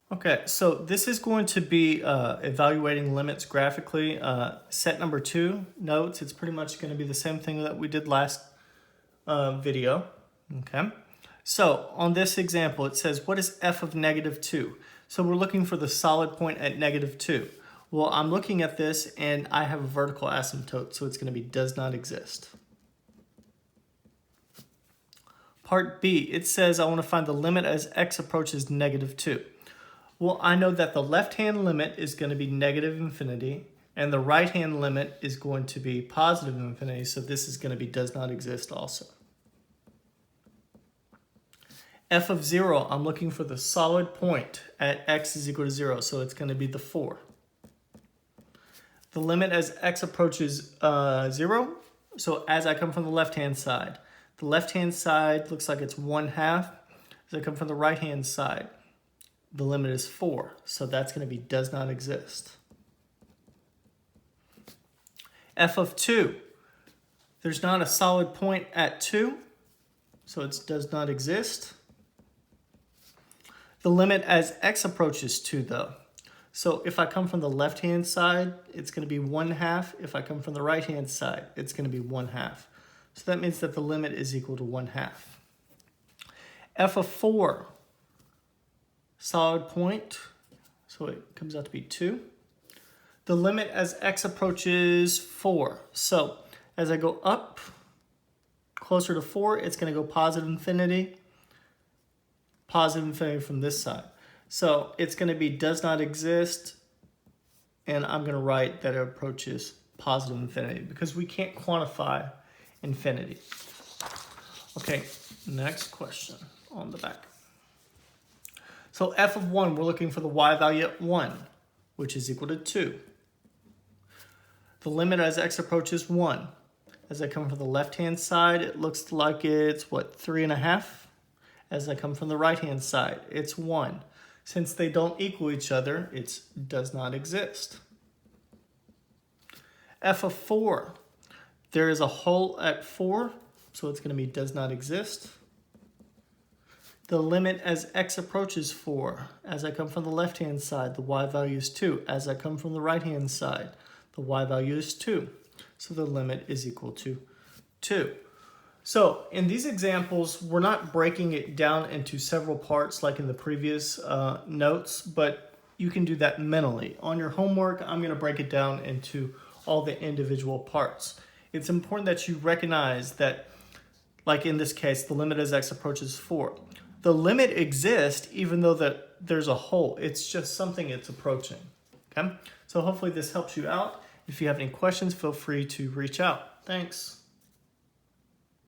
Okay, so this is going to be evaluating limits graphically. Set number 2, notes. It's pretty much going to be the same thing that we did last video. Okay, so on this example, it says, what is f of negative 2? So we're looking for the solid point at negative 2. Well, I'm looking at this and I have a vertical asymptote, so it's going to be does not exist. Part B, it says I want to find the limit as x approaches negative 2. Well, I know that the left-hand limit is going to be negative infinity, and the right-hand limit is going to be positive infinity, so this is going to be does not exist also. F of 0, I'm looking for the solid point at x is equal to 0, so it's going to be the 4. The limit as x approaches 0, so as I come from the left-hand side, the left-hand side looks like it's 1/2. As I come from the right-hand side, the limit is 4, so that's going to be does not exist. F of 2, there's not a solid point at 2, so it does not exist. The limit as x approaches 2, though. So if I come from the left-hand side, it's going to be 1/2. If I come from the right-hand side, it's going to be 1/2. So that means that the limit is equal to 1/2. F of 4, solid point, so it comes out to be 2. The limit as x approaches 4. So as I go up closer to 4, it's going to go positive infinity from this side. So it's going to be does not exist, and I'm going to write that it approaches positive infinity because we can't quantify infinity. Okay, next question on the back. So f of 1, we're looking for the y value at 1, which is equal to 2. The limit as x approaches 1. As I come from the left-hand side, it looks like it's, 3.5? As I come from the right-hand side, it's 1. Since they don't equal each other, it does not exist. F of 4. There is a hole at 4, so it's going to be does not exist. The limit as x approaches 4. As I come from the left-hand side, the y value is 2. As I come from the right-hand side, the y value is 2. So the limit is equal to 2. So in these examples, we're not breaking it down into several parts like in the previous notes, but you can do that mentally. On your homework, I'm going to break it down into all the individual parts. It's important that you recognize that, like in this case, the limit as x approaches 4. The limit exists even though there's a hole. It's just something it's approaching. Okay? So hopefully this helps you out. If you have any questions, feel free to reach out. Thanks.